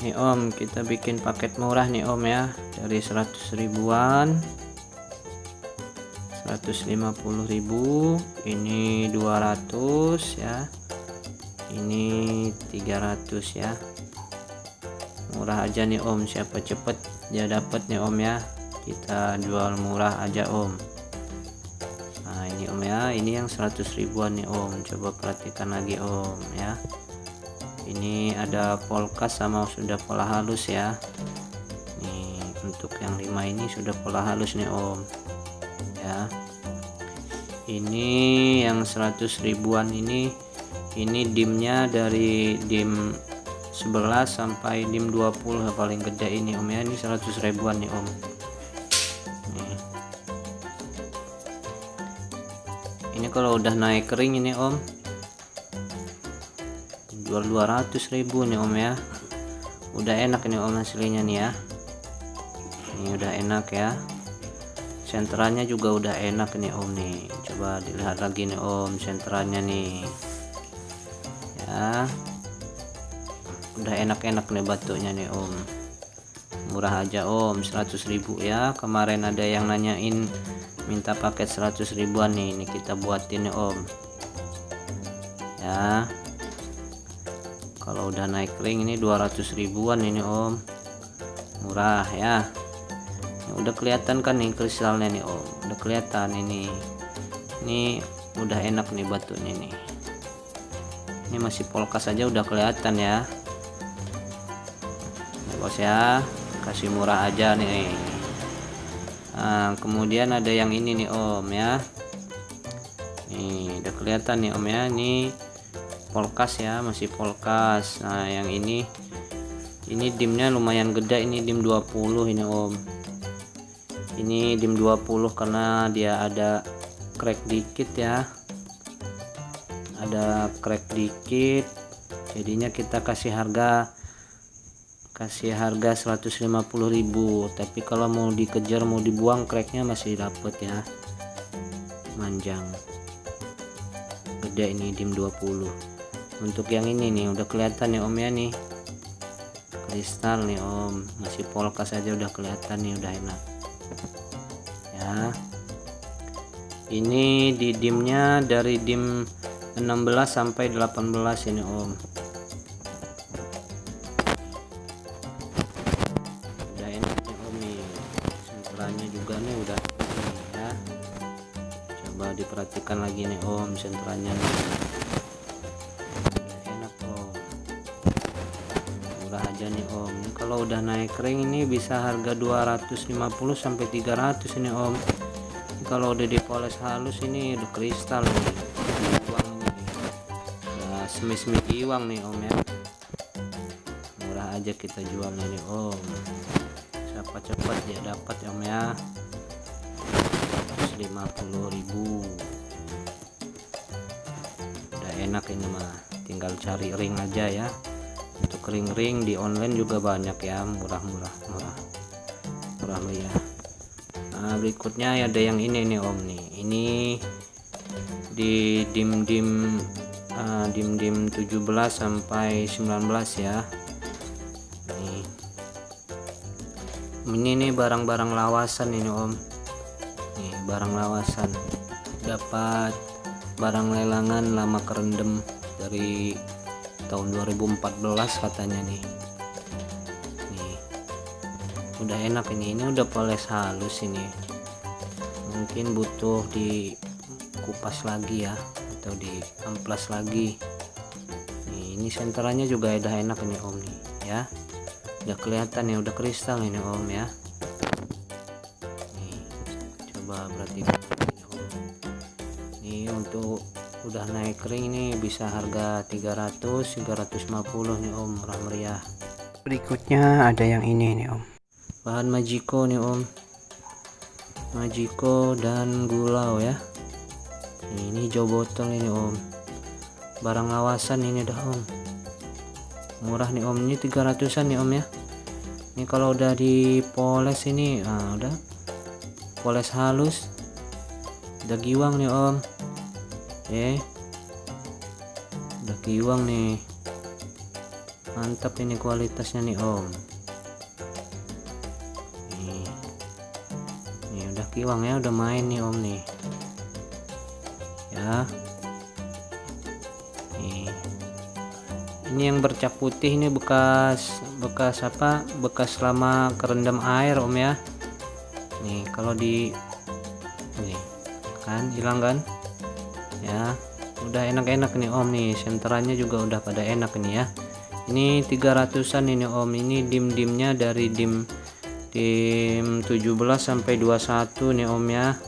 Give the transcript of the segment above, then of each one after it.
Nih om, kita bikin paket murah nih om ya, dari 100 ribuan, 150.000, ini 200 ya, ini 300 ya. Murah aja nih om, siapa cepet dia dapat nih om ya, kita jual murah aja om. Nah ini om ya, ini yang 100 ribuan nih om, coba perhatikan lagi om ya. Ini ada polkas sama sudah pola halus ya. Nih untuk yang 5 ini sudah pola halus nih om ya. Ini yang 100 ribuan ini dimnya dari dim 11 sampai dim 20 paling gede ini om ya. Ini 100 ribuan nih om. Nih. Ini kalau udah naik kering ini om, jual 200.000 nih om ya. Udah enak nih om hasilnya nih ya. Ini udah enak ya, senterannya juga udah enak nih om nih. Coba dilihat lagi nih om, senterannya nih ya, udah enak-enak nih batunya nih om. Murah aja om, 100.000 ya. Kemarin ada yang nanyain minta paket 100 ribuan nih, ini kita buatin nih om ya. Kalau udah naik ring ini 200 ribuan ini om, murah ya. Ini udah kelihatan kan nih kristalnya nih om, udah kelihatan ini udah enak nih batunya nih. Ini masih polkas aja udah kelihatan ya. Nih bos ya, kasih murah aja nih. Nah, kemudian ada yang ini nih om ya. Nih udah kelihatan nih om ya, ini polkas ya, masih polkas. Nah yang ini dimnya lumayan gede, ini dim 20 ini om. Ini dim 20 karena dia ada crack dikit ya, ada crack dikit, jadinya kita kasih harga 150.000. Tapi kalau mau dikejar mau dibuang cracknya masih dapet ya, manjang gede ini dim 20. Untuk yang ini nih udah kelihatan nih om ya, nih kristal nih om, masih polkas aja udah kelihatan nih, udah enak ya. Ini di dimnya dari dim 16 sampai 18 ini om. Udah enak nih om nih, senterannya juga nih udah ya. Coba diperhatikan lagi nih om, senterannya nih aja nih om. Ini kalau udah naik ring ini bisa harga 250 sampai 300 ini om. Ini kalau udah dipoles halus ini udah kristal nih, iwang nih, udah semi iwang nih om ya. Murah aja kita jualnya nih om, siapa cepat dia dapat om ya. 150.000 udah enak ini mah, tinggal cari ring aja ya. Untuk ring-ring di online juga banyak ya, murah ya. Nah berikutnya ada yang ini nih om nih, ini di dim 17 sampai 19 ya. Ini nih barang-barang lawasan ini om, nih barang lawasan, dapat barang lelangan lama kerendam dari tahun 2014 katanya nih. Nih udah enak ini udah poles halus ini, mungkin butuh dikupas lagi ya, atau di amplas lagi. Nih ini senterannya juga udah enak ini om nih ya, udah kelihatan ya, udah kristal ini om ya. Nih coba perhatikan ini om, nih untuk udah naik ring ini bisa harga 350 nih om, murah meriah. Berikutnya ada yang ini nih om, bahan Majiko nih om, Majiko dan Gulau ya. Ini hijau botol ini om, barang lawasan ini dah om, murah nih om, ini 300an nih om ya. Ini kalau udah dipoles ini udah poles halus, udah giwang nih om. Udah giwang nih. Mantap ini kualitasnya nih om. Nih udah kiwang ya, udah main nih om nih ya. Nih ini yang bercak putih ini bekas apa, bekas lama kerendam air om ya. Nih kalau di ini kan hilang kan ya. Udah enak-enak nih om nih, senterannya juga udah pada enak nih ya. Ini 300-an ini om. Ini dim-dimnya dari dim 17 sampai 21 nih om ya.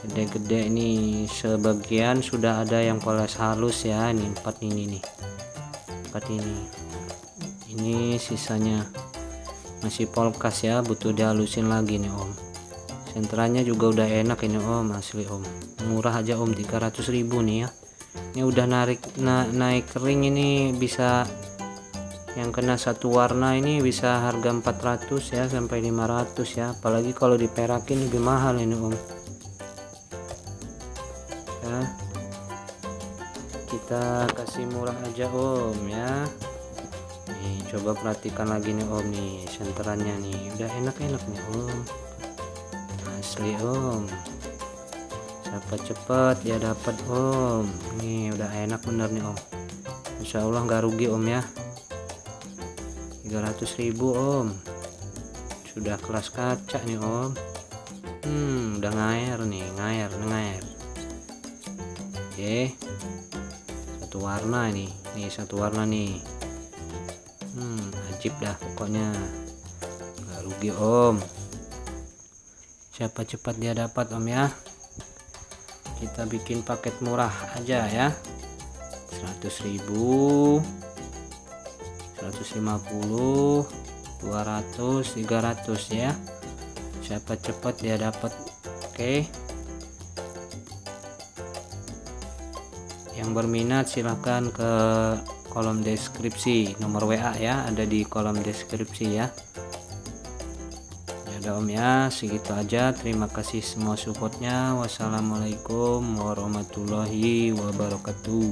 Gede-gede nih, sebagian sudah ada yang poles halus ya. Ini 4 ini nih, 4 ini sisanya masih polkas ya, butuh dihalusin lagi nih om. Senterannya juga udah enak ini om, asli om. Murah aja om, 300.000 nih ya. Ini udah naik kering, ini bisa yang kena satu warna ini bisa harga 400 ya sampai 500 ya. Apalagi kalau diperakin lebih mahal ini om ya. Kita kasih murah aja om ya. Nih coba perhatikan lagi nih om nih, senterannya nih udah enak-enak nih om, asli om. Siapa cepet ya dapat om. Nih udah enak bener nih om, insya Allah nggak rugi om ya. 300.000 om, sudah kelas kaca nih om. Udah ngair nih, ngair. Oke, satu warna ini, satu warna nih. Ajib dah pokoknya, nggak rugi om. Siapa cepat dia dapat om ya. Kita bikin paket murah aja ya, 100.000, 150, 200, 300 ya. Siapa cepat dia dapat. Oke, yang berminat silahkan ke kolom deskripsi, nomor WA ya ada di kolom deskripsi ya. Ya udah om ya, segitu aja. Terima kasih semua supportnya. Wassalamualaikum warahmatullahi wabarakatuh.